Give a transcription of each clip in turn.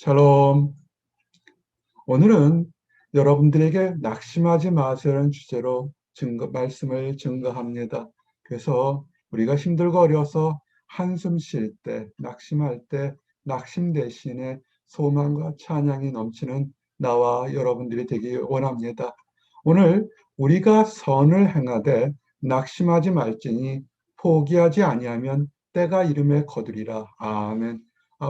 샬롬. 오늘은 여러분들에게 낙심하지 마세요라는 주제로 말씀을 증거합니다. 그래서 우리가 힘들고 어려워서 한숨 쉴 때, 낙심할 때, 낙심 대신에 소망과 찬양이 넘치는 나와 여러분들이 되기 원합니다. 오늘 우리가 선을 행하되 낙심하지 말지니 포기하지 아니하면 때가 이름에 거두리라. 아멘.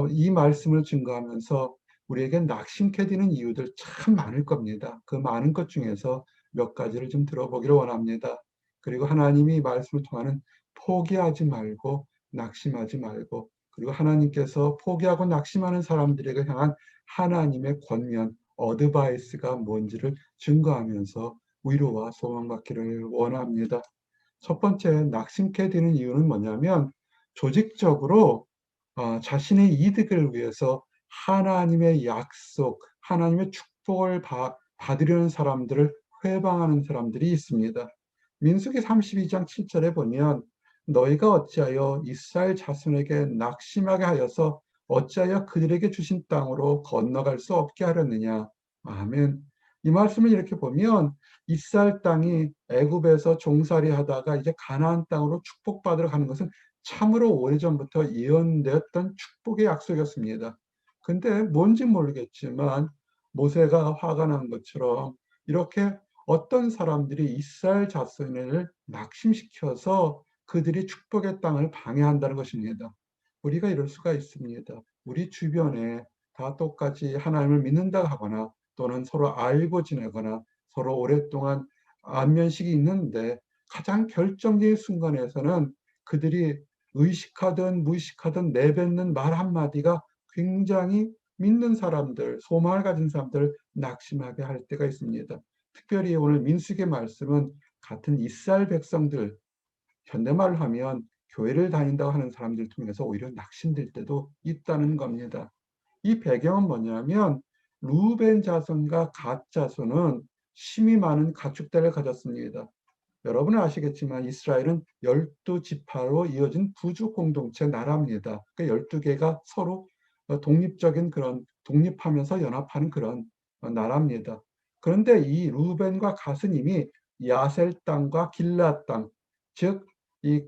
이 말씀을 증거하면서 우리에게 낙심케 되는 이유들 참 많을 겁니다. 그 많은 것 중에서 몇 가지를 좀 들어보기를 원합니다. 그리고 하나님이 말씀을 통하는 포기하지 말고 낙심하지 말고, 그리고 하나님께서 포기하고 낙심하는 사람들에게 향한 하나님의 권면, 어드바이스가 뭔지를 증거하면서 위로와 소망받기를 원합니다. 첫 번째, 낙심케 되는 이유는 뭐냐면 조직적으로 자신의 이득을 위해서 하나님의 약속, 하나님의 축복을 받으려는 사람들을 회방하는 사람들이 있습니다. 민수기 32장 7절에 보면 너희가 어찌하여 이스라엘 자손에게 낙심하게 하여서 어찌하여 그들에게 주신 땅으로 건너갈 수 없게 하렸느냐. 아멘. 이 말씀을 이렇게 보면 이스라엘 땅이 애굽에서 종살이 하다가 이제 가나안 땅으로 축복받으러 가는 것은 참으로 오래전부터 예언되었던 축복의 약속이었습니다. 근데 뭔지 모르겠지만 모세가 화가 난 것처럼 이렇게 어떤 사람들이 이스라엘 자손을 낙심시켜서 그들이 축복의 땅을 방해한다는 것입니다. 우리가 이럴 수가 있습니다. 우리 주변에 다 똑같이 하나님을 믿는다 하거나 또는 서로 알고 지내거나 서로 오랫동안 안면식이 있는데 가장 결정적인 순간에서는 그들이 의식하든 무의식하든 내뱉는 말 한마디가 굉장히 믿는 사람들, 소망을 가진 사람들을 낙심하게 할 때가 있습니다. 특별히 오늘 민수기의 말씀은 같은 이스라엘 백성들, 현대말로 하면 교회를 다닌다고 하는 사람들 통해서 오히려 낙심될 때도 있다는 겁니다. 이 배경은 뭐냐면 루벤 자손과 갓 자손은 힘이 많은 가축대를 가졌습니다. 여러분은 아시겠지만 이스라엘은 12지파로 이어진 부족 공동체 나라입니다. 그 12개가 서로 독립적인 그런 독립하면서 연합하는 그런 나라입니다. 그런데 이 루벤과 갓은 이미 야셀 땅과 길라 땅, 즉 이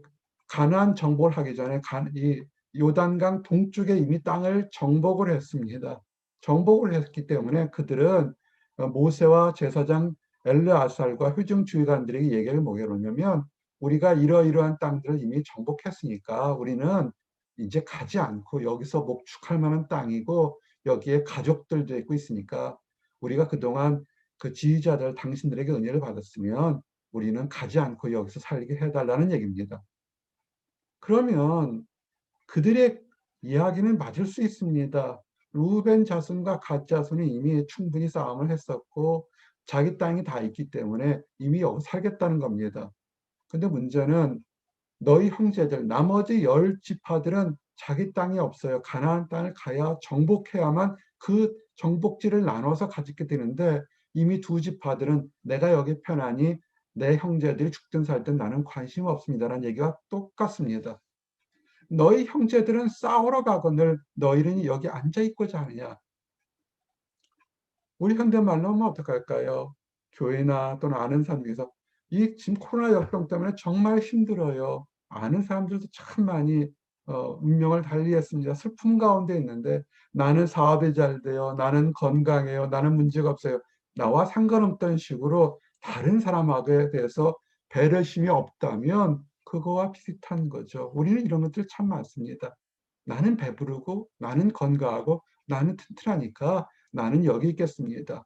가나안 정복을 하기 전에 이 요단강 동쪽에 이미 땅을 정복을 했습니다. 정복을 했기 때문에 그들은 모세와 제사장 엘르아살과 회중 주의관들에게 얘기를 뭐냐면 우리가 이러이러한 땅들을 이미 정복했으니까 우리는 이제 가지 않고 여기서 목축할 만한 땅이고 여기에 가족들도 있고 있으니까 우리가 그동안 그 지휘자들 당신들에게 은혜를 받았으면 우리는 가지 않고 여기서 살게 해달라는 얘기입니다. 그러면 그들의 이야기는 맞을 수 있습니다. 루벤 자손과 갓 자손이 이미 충분히 싸움을 했었고 자기 땅이 다 있기 때문에 이미 여기 살겠다는 겁니다. 근데 문제는 너희 형제들 나머지 10지파들은 자기 땅이 없어요. 가나안 땅을 가야 정복해야만 그 정복지를 나눠서 가지게 되는데 이미 두 지파들은 내가 여기 편하니 내 형제들이 죽든 살든 나는 관심 없습니다라는 얘기가 똑같습니다. 너희 형제들은 싸우러 가거늘 너희는 여기 앉아 있고자 하느냐. 우리 현대말로 하면 어떡할까요? 교회나 또는 아는 사람 중에서 이 지금 코로나 역병 때문에 정말 힘들어요. 아는 사람들도 참 많이 운명을 달리했습니다. 슬픔 가운데 있는데 나는 사업이 잘 돼요. 나는 건강해요. 나는 문제가 없어요. 나와 상관없던 식으로 다른 사람에게 대해서 배려심이 없다면 그거와 비슷한 거죠. 우리는 이런 것들 참 많습니다. 나는 배부르고 나는 건강하고 나는 튼튼하니까 나는 여기 있겠습니다.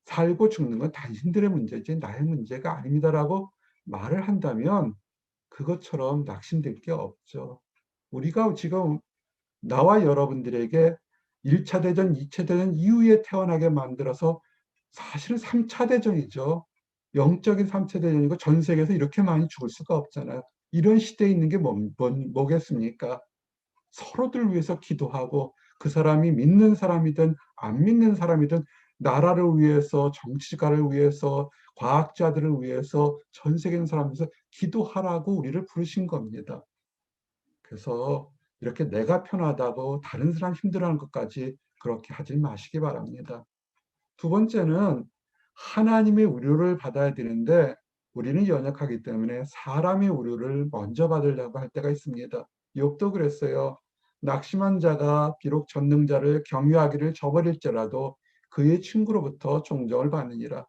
살고 죽는 건 당신들의 문제지 나의 문제가 아닙니다라고 말을 한다면 그것처럼 낙심될 게 없죠. 우리가 지금 나와 여러분들에게 1차 대전, 2차 대전 이후에 태어나게 만들어서 사실은 3차 대전이죠. 영적인 3차 대전이고 전 세계에서 이렇게 많이 죽을 수가 없잖아요. 이런 시대에 있는 게 뭐겠습니까? 서로들 위해서 기도하고 그 사람이 믿는 사람이든 안 믿는 사람이든 나라를 위해서 정치가를 위해서 과학자들을 위해서 전 세계 사람에서 기도하라고 우리를 부르신 겁니다. 그래서 이렇게 내가 편하다고 다른 사람 힘들어하는 것까지 그렇게 하지 마시기 바랍니다. 두 번째는 하나님의 위로를 받아야 되는데 우리는 연약하기 때문에 사람의 위로를 먼저 받으려고 할 때가 있습니다. 욥도 그랬어요. 낙심한 자가 비록 전능자를 경유하기를 저버릴지라도 그의 친구로부터 존경을 받느니라.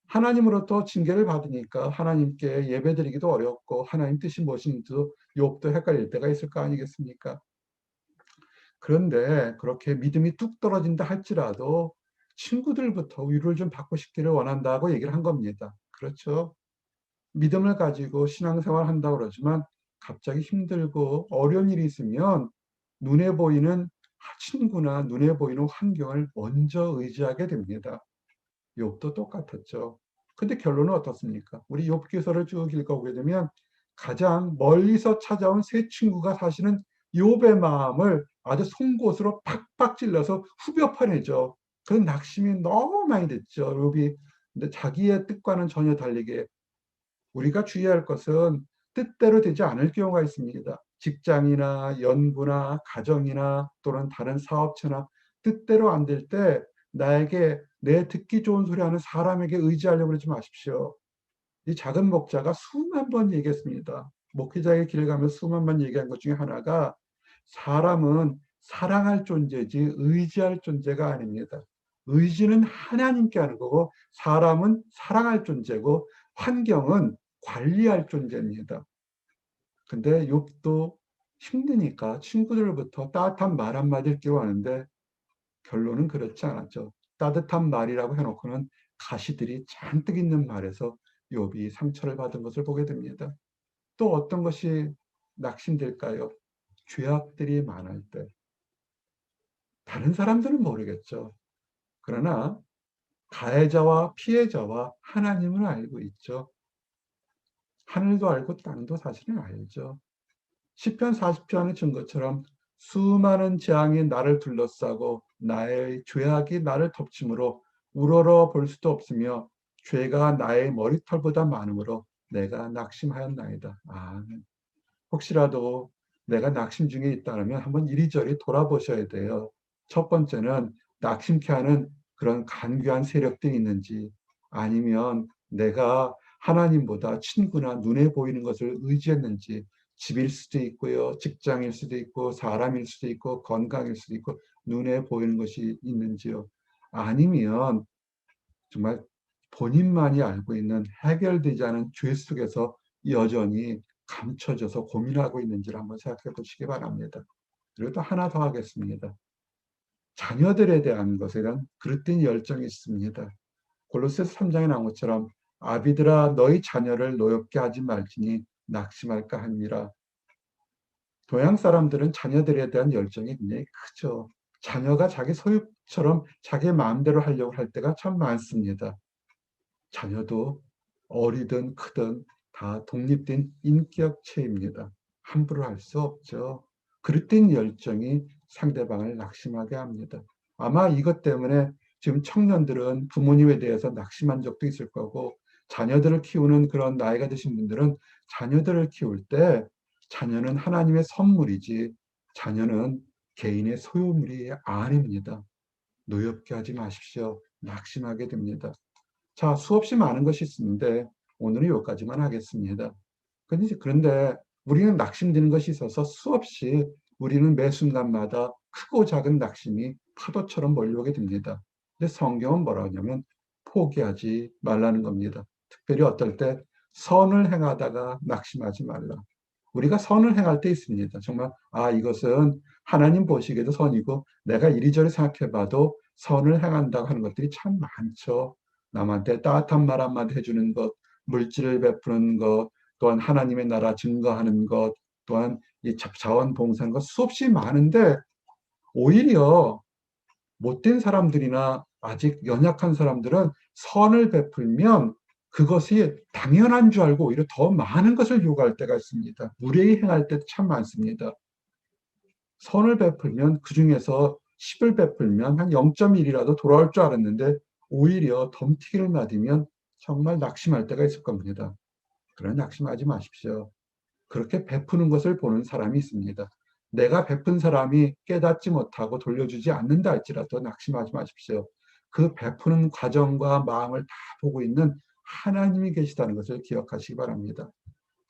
하나님으로부터 징계를 받으니까 하나님께 예배드리기도 어렵고 하나님 뜻이 무엇인지도 욥도 헷갈릴 때가 있을 거 아니겠습니까? 그런데 그렇게 믿음이 뚝 떨어진다 할지라도 친구들부터 위로를 좀 받고 싶기를 원한다고 얘기를 한 겁니다. 그렇죠? 믿음을 가지고 신앙생활 한다고 그러지만 갑자기 힘들고 어려운 일이 있으면 눈에 보이는 친구나 눈에 보이는 환경을 먼저 의지하게 됩니다. 욥도 똑같았죠. 근데 결론은 어떻습니까? 우리 욥기서를 쭉 읽어보게 되면 가장 멀리서 찾아온 세 친구가 사실은 욥의 마음을 아주 송곳으로 팍팍 찔러서 후벼 파내죠. 그 낙심이 너무 많이 됐죠. 욥이. 근데 자기의 뜻과는 전혀 다르게 우리가 주의할 것은 뜻대로 되지 않을 경우가 있습니다. 직장이나 연구나 가정이나 또는 다른 사업체나 뜻대로 안 될 때 나에게 내 듣기 좋은 소리 하는 사람에게 의지하려고 그러지 마십시오. 이 작은 목자가 수만 번 얘기했습니다. 목회자의 길을 가면서 수만 번 얘기한 것 중에 하나가 사람은 사랑할 존재지 의지할 존재가 아닙니다. 의지는 하나님께 하는 거고 사람은 사랑할 존재고 환경은 관리할 존재입니다. 근데 욥도 힘드니까 친구들부터 따뜻한 말 한마디를 끼워하는데 결론은 그렇지 않았죠. 따뜻한 말이라고 해놓고는 가시들이 잔뜩 있는 말에서 욥이 상처를 받은 것을 보게 됩니다. 또 어떤 것이 낙심될까요? 죄악들이 많을 때. 다른 사람들은 모르겠죠. 그러나 가해자와 피해자와 하나님은 알고 있죠. 하늘도 알고 땅도 사실은 알죠. 시편 40편의 증거처럼 수많은 재앙이 나를 둘러싸고 나의 죄악이 나를 덮침으로 우러러 볼 수도 없으며 죄가 나의 머리털보다 많으므로 내가 낙심하였나이다. 아멘. 혹시라도 내가 낙심 중에 있다면 한번 이리저리 돌아보셔야 돼요. 첫 번째는 낙심케 하는 그런 간교한 세력들이 있는지 아니면 내가 하나님보다 친구나 눈에 보이는 것을 의지했는지 집일 수도 있고요. 직장일 수도 있고 사람일 수도 있고 건강일 수도 있고 눈에 보이는 것이 있는지요. 아니면 정말 본인만이 알고 있는 해결되지 않은 죄 속에서 여전히 감춰져서 고민하고 있는지를 한번 생각해 보시기 바랍니다. 그리고 또 하나 더 하겠습니다. 자녀들에 대한 것에 대한 그릇된 열정이 있습니다. 골로새서 3장에 나온 것처럼 아비들아 너희 자녀를 노엽게 하지 말지니 낙심할까 하니라. 동양 사람들은 자녀들에 대한 열정이 굉장히 크죠. 자녀가 자기 소유처럼 자기 마음대로 하려고 할 때가 참 많습니다. 자녀도 어리든 크든 다 독립된 인격체입니다. 함부로 할 수 없죠. 그릇된 열정이 상대방을 낙심하게 합니다. 아마 이것 때문에 지금 청년들은 부모님에 대해서 낙심한 적도 있을 거고 자녀들을 키우는 그런 나이가 드신 분들은 자녀들을 키울 때 자녀는 하나님의 선물이지 자녀는 개인의 소유물이 아닙니다. 노엽게 하지 마십시오. 낙심하게 됩니다. 자, 수없이 많은 것이 있는데 오늘은 여기까지만 하겠습니다. 그런데 우리는 낙심되는 것이 있어서 수없이 우리는 매 순간마다 크고 작은 낙심이 파도처럼 몰려오게 됩니다. 근데 성경은 뭐라 하냐면 포기하지 말라는 겁니다. 특별히 어떨 때 선을 행하다가 낙심하지 말라. 우리가 선을 행할 때 있습니다. 정말 이것은 하나님 보시기에도 선이고 내가 이리저리 생각해봐도 선을 행한다고 하는 것들이 참 많죠. 남한테 따뜻한 말 한마디 해주는 것, 물질을 베푸는 것, 또한 하나님의 나라 증거하는 것, 또한 이 자원봉사하는 것 수없이 많은데 오히려 못된 사람들이나 아직 연약한 사람들은 선을 베풀면 그것이 당연한 줄 알고 오히려 더 많은 것을 요구할 때가 있습니다. 무례히 행할 때도 참 많습니다. 선을 베풀면 그 중에서 10을 베풀면 한 0.1이라도 돌아올 줄 알았는데 오히려 덤튀기를 맞으면 정말 낙심할 때가 있을 겁니다. 그런 낙심하지 마십시오. 그렇게 베푸는 것을 보는 사람이 있습니다. 내가 베푼 사람이 깨닫지 못하고 돌려주지 않는다 할지라도 낙심하지 마십시오. 그 베푸는 과정과 마음을 다 보고 있는 하나님이 계시다는 것을 기억하시기 바랍니다.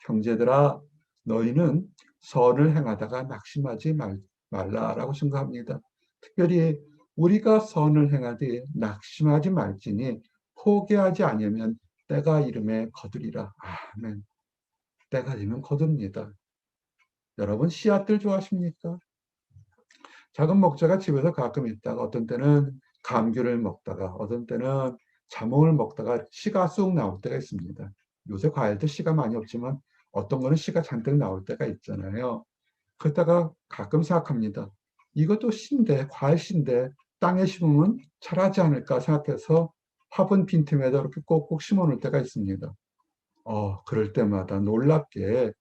형제들아, 너희는 선을 행하다가 낙심하지 말라라고 증거합니다. 특별히 우리가 선을 행하되 낙심하지 말지니 포기하지 아니하면 때가 이름에 거두리라. 아멘. 때가 되면 거둡니다. 여러분 씨앗들 좋아하십니까? 작은 목자가 집에서 가끔 있다가 어떤 때는 감귤을 먹다가 어떤 때는 자몽을 먹다가 씨가 쑥 나올 때가 있습니다. 요새 과일도 씨가 많이 없지만 어떤 거는 씨가 잔뜩 나올 때가 있잖아요. 그러다가 가끔 생각합니다. 이것도 씨인데, 과일 씨인데 땅에 심으면 자라지 않을까 생각해서 화분 빈틈에다 이렇게 꼭꼭 심어 놓을 때가 있습니다. 그럴 때마다 놀랍게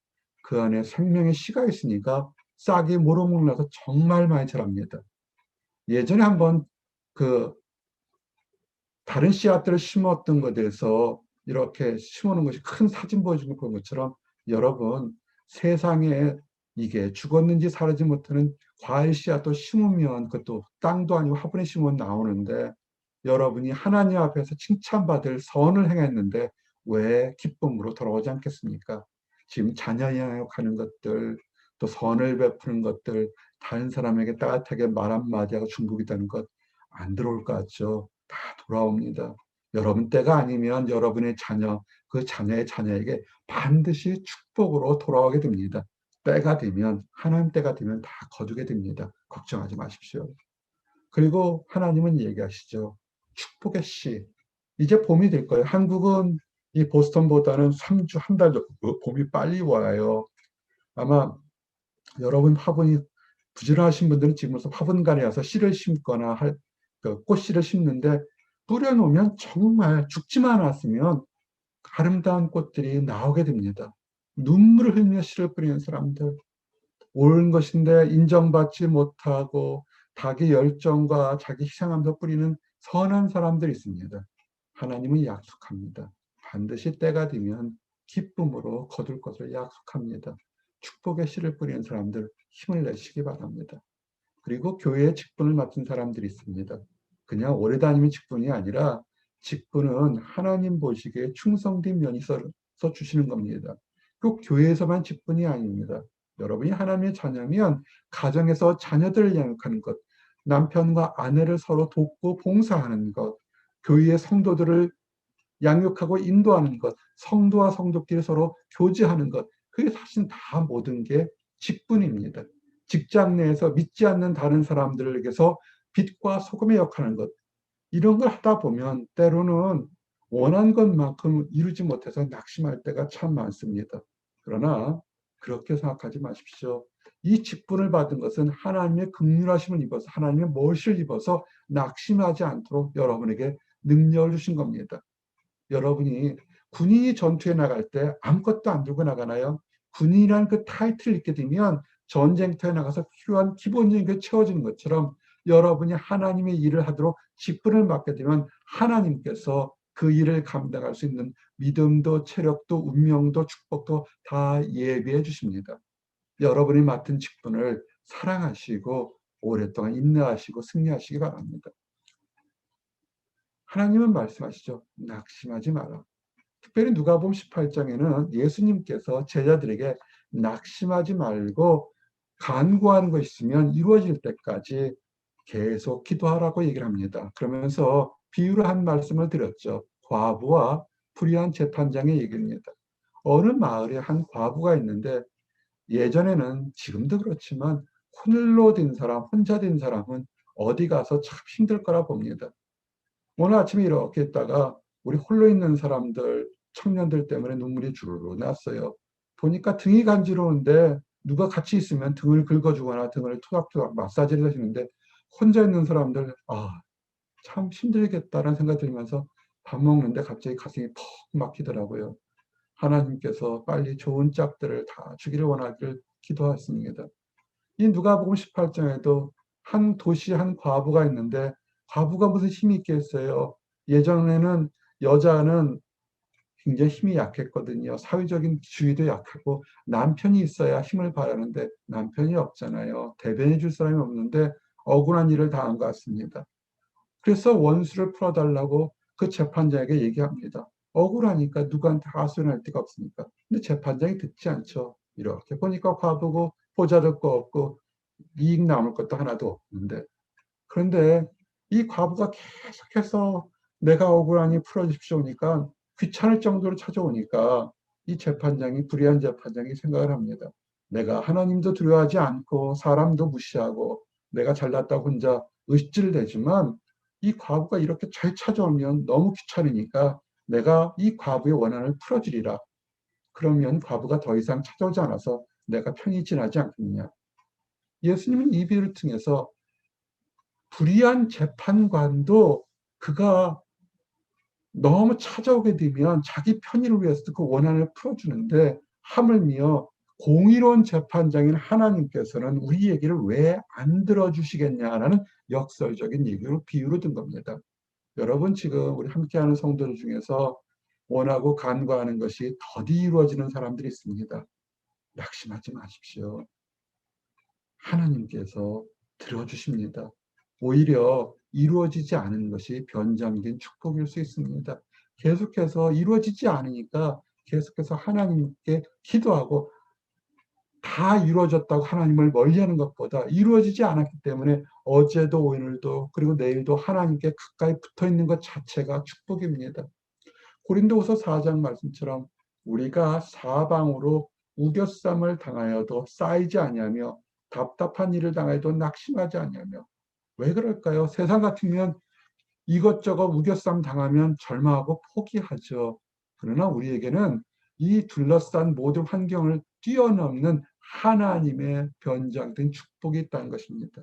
그 안에 생명의 씨가 있으니까 싹이 모로목 나서 정말 많이 자랍니다. 예전에 한번 그 다른 씨앗들을 심었던 것에 대해서 이렇게 심어놓은 것이 큰 사진 보여주는 것처럼 여러분 세상에 이게 죽었는지 살아지 못하는 과일 씨앗도 심으면 그것도 땅도 아니고 화분에 심으면 나오는데 여러분이 하나님 앞에서 칭찬받을 선을 행했는데 왜 기쁨으로 돌아오지 않겠습니까? 지금 자녀 양육하는 것들, 또 선을 베푸는 것들, 다른 사람에게 따뜻하게 말 한마디하고 중복이되는 것 안 들어올 것 같죠? 다 돌아옵니다. 여러분 때가 아니면 여러분의 자녀, 그 자녀의 자녀에게 반드시 축복으로 돌아오게 됩니다. 때가 되면, 하나님 때가 되면 다 거두게 됩니다. 걱정하지 마십시오. 그리고 하나님은 얘기하시죠. 축복의 씨. 이제 봄이 될 거예요. 한국은 이 보스턴보다는 3주, 한 달 정도 봄이 빨리 와요. 아마 여러분 화분이 부지런하신 분들은 지금부터 화분간에 와서 씨를 심거나 그 꽃씨를 심는데 뿌려놓으면 정말 죽지만 않았으면 아름다운 꽃들이 나오게 됩니다. 눈물을 흘리며 씨를 뿌리는 사람들, 옳은 것인데 인정받지 못하고 자기 열정과 자기 희생함도 뿌리는 선한 사람들이 있습니다. 하나님은 약속합니다. 반드시 때가 되면 기쁨으로 거둘 것을 약속합니다. 축복의 씨를 뿌리는 사람들 힘을 내시기 바랍니다. 그리고 교회의 직분을 맡은 사람들이 있습니다. 그냥 오래 다니는 직분이 아니라 직분은 하나님 보시기에 충성된 면이 있어 주시는 겁니다. 꼭 교회에서만 직분이 아닙니다. 여러분이 하나님의 자녀면 가정에서 자녀들을 양육하는 것, 남편과 아내를 서로 돕고 봉사하는 것, 교회의 성도들을 양육하고 인도하는 것, 성도와 성도끼리 서로 교제하는 것, 그게 사실 다 모든 게 직분입니다. 직장 내에서 믿지 않는 다른 사람들에게서 빛과 소금의 역할을 하는 것, 이런 걸 하다 보면 때로는 원한 것만큼 이루지 못해서 낙심할 때가 참 많습니다. 그러나 그렇게 생각하지 마십시오. 이 직분을 받은 것은 하나님의 긍휼하심을 입어서 하나님의 멋을 입어서 낙심하지 않도록 여러분에게 능력을 주신 겁니다. 여러분이 군인이 전투에 나갈 때 아무것도 안 들고 나가나요? 군인이라는 그 타이틀을 입게 되면 전쟁터에 나가서 필요한 기본적인 게 채워지는 것처럼 여러분이 하나님의 일을 하도록 직분을 맡게 되면 하나님께서 그 일을 감당할 수 있는 믿음도 체력도 운명도 축복도 다 예비해 주십니다. 여러분이 맡은 직분을 사랑하시고 오랫동안 인내하시고 승리하시기 바랍니다. 하나님은 말씀하시죠. 낙심하지 마라. 특별히 누가복음 18장에는 예수님께서 제자들에게 낙심하지 말고 간구하는 것이 있으면 이루어질 때까지 계속 기도하라고 얘기를 합니다. 그러면서 비유를 한 말씀을 드렸죠. 과부와 불의한 재판장의 얘기입니다. 어느 마을에 한 과부가 있는데 예전에는 지금도 그렇지만 홀로 된 사람, 혼자 된 사람은 어디 가서 참 힘들 거라 봅니다. 오늘 아침에 이렇게 있다가 우리 홀로 있는 사람들, 청년들 때문에 눈물이 주르르 났어요. 보니까 등이 간지러운데 누가 같이 있으면 등을 긁어주거나 등을 투닥투닥 마사지를 해주는데 혼자 있는 사람들, 참 힘들겠다라는 생각이 들면서 밥 먹는데 갑자기 가슴이 퍽 막히더라고요. 하나님께서 빨리 좋은 짝들을 다 주기를 원하기를 기도했습니다. 이 누가복음 18장에도 한 도시 한 과부가 있는데 과부가 무슨 힘이 있겠어요. 예전에는 여자는 굉장히 힘이 약했거든요. 사회적인 지위도 약하고 남편이 있어야 힘을 발하는데 남편이 없잖아요. 대변해 줄 사람이 없는데 억울한 일을 당한 것 같습니다. 그래서 원수를 풀어달라고 그 재판장에게 얘기합니다. 억울하니까 누구한테 하소연할 데가 없으니까. 근데 재판장이 듣지 않죠. 이렇게 보니까 과부고 보잘것 거 없고 이익 남을 것도 하나도 없는데. 그런데 이 과부가 계속해서 내가 억울하니 풀어주십시오니까 귀찮을 정도로 찾아오니까 이 재판장이, 불의한 재판장이 생각을 합니다. 내가 하나님도 두려워하지 않고 사람도 무시하고 내가 잘났다고 혼자 으쌰을대지만 이 과부가 이렇게 잘 찾아오면 너무 귀찮으니까 내가 이 과부의 원한을 풀어주리라. 그러면 과부가 더 이상 찾아오지 않아서 내가 편히 지나지 않겠느냐. 예수님은 이 비유를 통해서 불의한 재판관도 그가 너무 찾아오게 되면 자기 편의를 위해서도 그 원한을 풀어주는데 하물며 공의로운 재판장인 하나님께서는 우리 얘기를 왜 안 들어주시겠냐라는 역설적인 얘기로 비유로 든 겁니다. 여러분 지금 우리 함께하는 성도들 중에서 원하고 간구하는 것이 더디 이루어지는 사람들이 있습니다. 낙심하지 마십시오. 하나님께서 들어주십니다. 오히려 이루어지지 않은 것이 변장된 축복일 수 있습니다. 계속해서 이루어지지 않으니까 계속해서 하나님께 기도하고 다 이루어졌다고 하나님을 멀리하는 것보다 이루어지지 않았기 때문에 어제도 오늘도 그리고 내일도 하나님께 가까이 붙어 있는 것 자체가 축복입니다. 고린도후서 4장 말씀처럼 우리가 사방으로 우겨쌈을 당하여도 쌓이지 아니하며 답답한 일을 당하여도 낙심하지 아니하며. 왜 그럴까요? 세상 같으면 이것저것 우겨쌈 당하면 절망하고 포기하죠. 그러나 우리에게는 이 둘러싼 모든 환경을 뛰어넘는 하나님의 변장된 축복이 있다는 것입니다.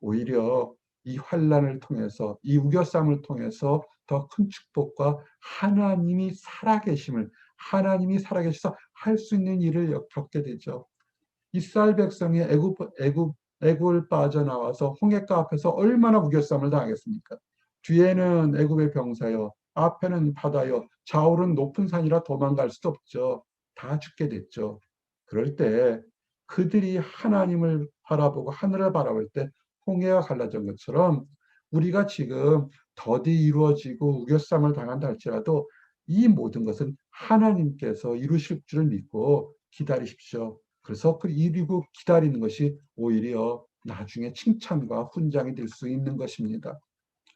오히려 이 환란을 통해서 이 우겨쌈을 통해서 더 큰 축복과 하나님이 살아계셔서 할 수 있는 일을 겪게 되죠. 이스라엘 백성이 애굽을 빠져나와서 홍해가 앞에서 얼마나 우겨쌈을 당하겠습니까? 뒤에는 애굽의 병사요, 앞에는 바다요, 좌우는 높은 산이라 도망갈 수도 없죠. 다 죽게 됐죠. 그럴 때 그들이 하나님을 바라보고 하늘을 바라볼 때 홍해가 갈라진 것처럼 우리가 지금 더디 이루어지고 우겨쌈을 당한다 할지라도 이 모든 것은 하나님께서 이루실 줄을 믿고 기다리십시오. 그래서 그 이루고 기다리는 것이 오히려 나중에 칭찬과 훈장이 될 수 있는 것입니다.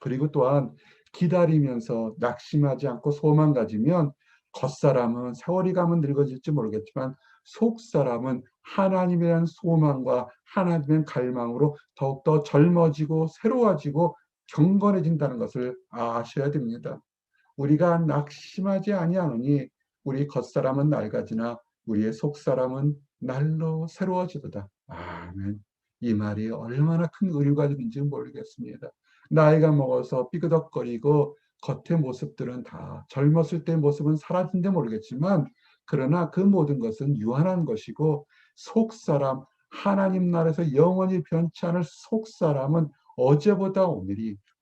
그리고 또한 기다리면서 낙심하지 않고 소망 가지면 겉사람은 세월이 가면 늙어질지 모르겠지만 속사람은 하나님에 대한 소망과 하나님에 대한 갈망으로 더욱더 젊어지고 새로워지고 경건해진다는 것을 아셔야 됩니다. 우리가 낙심하지 아니하노니 우리 겉사람은 낡아지나 우리의 속사람은 날로 새로워지도다. 아멘. 이 말이 얼마나 큰 의미가 있는지 모르겠습니다. 나이가 먹어서 삐그덕거리고 겉의 모습들은 다 젊었을 때 모습은 사라진데 모르겠지만 그러나 그 모든 것은 유한한 것이고 속사람 하나님 나라에서 영원히 변치 않을 속사람은 어제보다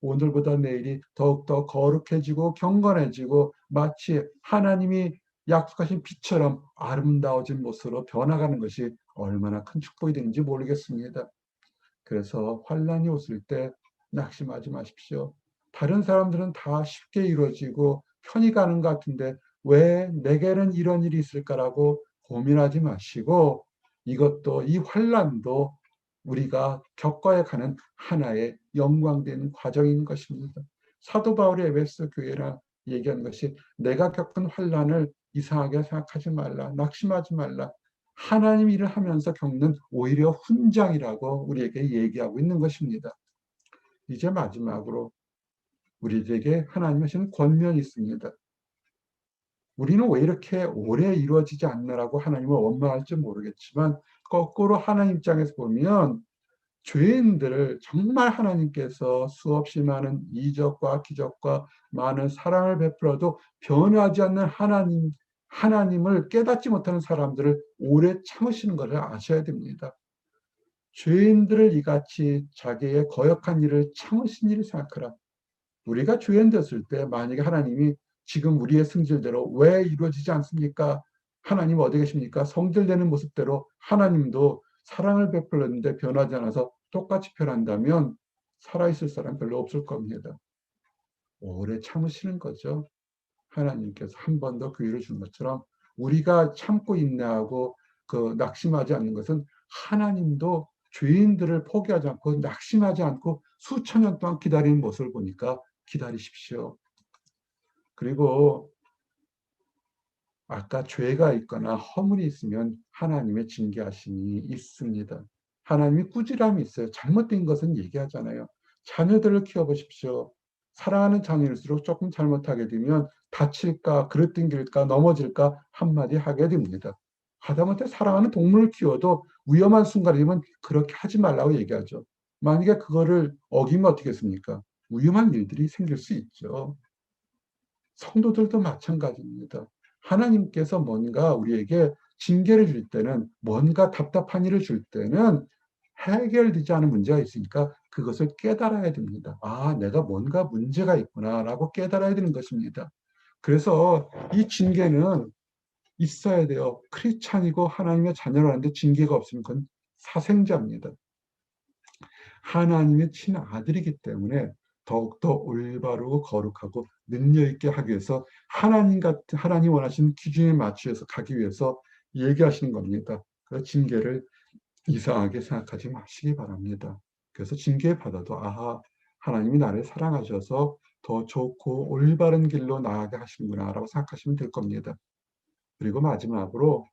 오늘보다 내일이 더욱더 거룩해지고 경건해지고 마치 하나님이 약속하신 빛처럼 아름다워진 모습으로 변화가는 것이 얼마나 큰 축복이 되는지 모르겠습니다. 그래서 환란이 오실 때 낙심하지 마십시오. 다른 사람들은 다 쉽게 이루어지고 편히 가는 것 같은데 왜 내게는 이런 일이 있을까라고 고민하지 마시고 이것도 이 환란도 우리가 겪어야 가는 하나의 영광된 과정인 것입니다. 사도 바울이 에베소 교회라 얘기한 것이 내가 겪은 환란을 이상하게 생각하지 말라, 낙심하지 말라. 하나님 일을 하면서 겪는 오히려 훈장이라고 우리에게 얘기하고 있는 것입니다. 이제 마지막으로 우리에게 하나님 하시는 권면이 있습니다. 우리는 왜 이렇게 오래 이루어지지 않느라고 하나님을 원망할지 모르겠지만 거꾸로 하나님 입장에서 보면 죄인들을 정말 하나님께서 수없이 많은 이적과 기적과 많은 사랑을 베풀어도 변하지 않는 하나님을 깨닫지 못하는 사람들을 오래 참으시는 것을 아셔야 됩니다. 죄인들을 이같이 자기의 거역한 일을 참으신 일을 생각하라. 우리가 죄인 됐을 때 만약에 하나님이 지금 우리의 승질대로 왜 이루어지지 않습니까? 하나님 어디 계십니까? 성질되는 모습대로 하나님도 사랑을 베풀었는데 변하지 않아서 똑같이 변한다면 살아있을 사람 별로 없을 겁니다. 오래 참으시는 거죠. 하나님께서 한 번 더 기회를 준 것처럼 우리가 참고 인내하고 낙심하지 않는 것은 하나님도 죄인들을 포기하지 않고 낙심하지 않고 수천 년 동안 기다리는 모습을 보니까 기다리십시오. 그리고 아까 죄가 있거나 허물이 있으면 하나님의 징계하심이 있습니다. 하나님이 꾸지람이 있어요. 잘못된 것은 얘기하잖아요. 자녀들을 키워보십시오. 사랑하는 자녀일수록 조금 잘못하게 되면 다칠까, 그릇등길까, 넘어질까 한마디 하게 됩니다. 하다못해 사랑하는 동물을 키워도 위험한 순간이면 그렇게 하지 말라고 얘기하죠. 만약에 그거를 어기면 어떻게 했습니까? 위험한 일들이 생길 수 있죠. 성도들도 마찬가지입니다. 하나님께서 뭔가 우리에게 징계를 줄 때는, 뭔가 답답한 일을 줄 때는 해결되지 않은 문제가 있으니까 그것을 깨달아야 됩니다. 아, 내가 뭔가 문제가 있구나라고 깨달아야 되는 것입니다. 그래서 이 징계는 있어야 돼요. 크리스찬이고 하나님의 자녀라는데 징계가 없으면 그건 사생자입니다. 하나님의 친아들이기 때문에 더욱더 올바르고 거룩하고 능력 있게 하기 위해서 하나님 원하시는 기준에 맞추어서 가기 위해서 얘기하시는 겁니다. 그 징계를 이상하게 생각하지 마시기 바랍니다. 그래서 징계 받아도 아하, 하나님이 나를 사랑하셔서 더 좋고 올바른 길로 나아가게 하시는구나라고 생각하시면 될 겁니다. 그리고 마지막으로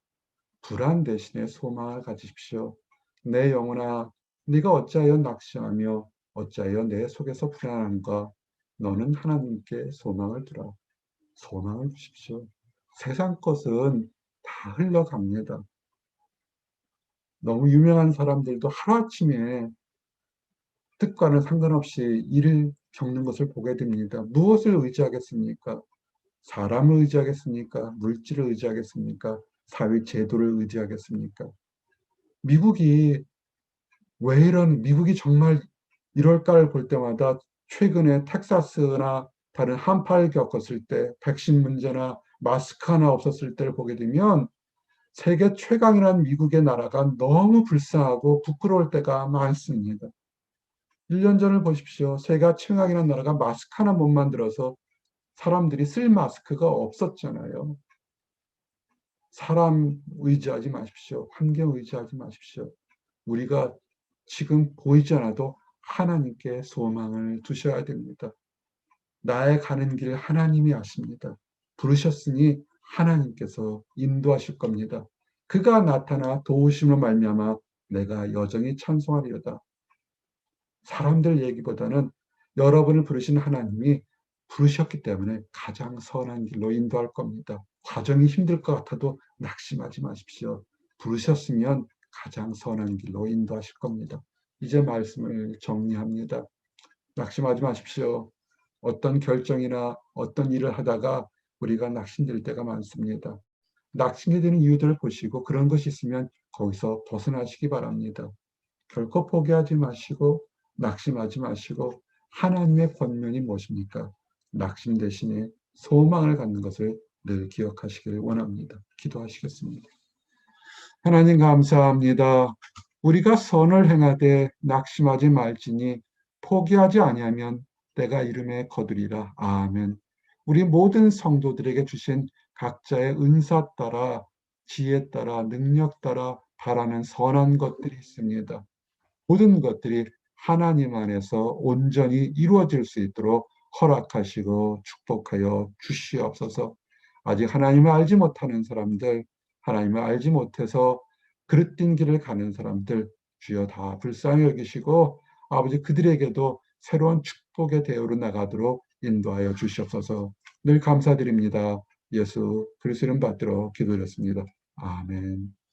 불안 대신에 소망을 가지십시오. 내 영혼아, 네가 어찌하여 낙심하며 어찌하여 내 속에서 불안한가? 너는 하나님께 소망을 두라. 소망을 주십시오. 세상 것은 다 흘러갑니다. 너무 유명한 사람들도 하루아침에 뜻과는 상관없이 일을 겪는 것을 보게 됩니다. 무엇을 의지하겠습니까? 사람을 의지하겠습니까? 물질을 의지하겠습니까? 사회 제도를 의지하겠습니까? 미국이 미국이 정말 이럴까를 볼 때마다 최근에 텍사스나 다른 한파를 겪었을 때, 백신 문제나 마스크 하나 없었을 때를 보게 되면 세계 최강이라는 미국의 나라가 너무 불쌍하고 부끄러울 때가 많습니다. 1년 전을 보십시오. 세계 최강이라는 나라가 마스크 하나 못 만들어서 사람들이 쓸 마스크가 없었잖아요. 사람 의지하지 마십시오. 환경 의지하지 마십시오. 우리가 지금 보이지 않아도 하나님께 소망을 두셔야 됩니다. 나의 가는 길 하나님이 아십니다. 부르셨으니 하나님께서 인도하실 겁니다. 그가 나타나 도우심으로 말미암아 내가 여정히 찬송하리로다. 사람들 얘기보다는 여러분을 부르신 하나님이 부르셨기 때문에 가장 선한 길로 인도할 겁니다. 과정이 힘들 것 같아도 낙심하지 마십시오. 부르셨으면 가장 선한 길로 인도하실 겁니다. 이제 말씀을 정리합니다. 낙심하지 마십시오. 어떤 결정이나 어떤 일을 하다가 우리가 낙심될 때가 많습니다. 낙심이 되는 이유들을 보시고 그런 것이 있으면 거기서 벗어나시기 바랍니다. 결코 포기하지 마시고 낙심하지 마시고 하나님의 권면이 무엇입니까? 낙심 대신에 소망을 갖는 것을 늘 기억하시길 원합니다. 기도하시겠습니다. 하나님 감사합니다. 우리가 선을 행하되 낙심하지 말지니 포기하지 아니하면 때가 이름에 거두리라. 아멘. 우리 모든 성도들에게 주신 각자의 은사 따라 지혜 따라 능력 따라 바라는 선한 것들이 있습니다. 모든 것들이 하나님 안에서 온전히 이루어질 수 있도록 허락하시고 축복하여 주시옵소서. 아직 하나님을 알지 못하는 사람들, 하나님을 알지 못해서 그릇된 길을 가는 사람들, 주여 다 불쌍히 여기시고 아버지 그들에게도 새로운 축복의 대우로 나가도록 인도하여 주시옵소서. 늘 감사드립니다. 예수 그리스도 이름 받들어 기도드렸습니다. 아멘.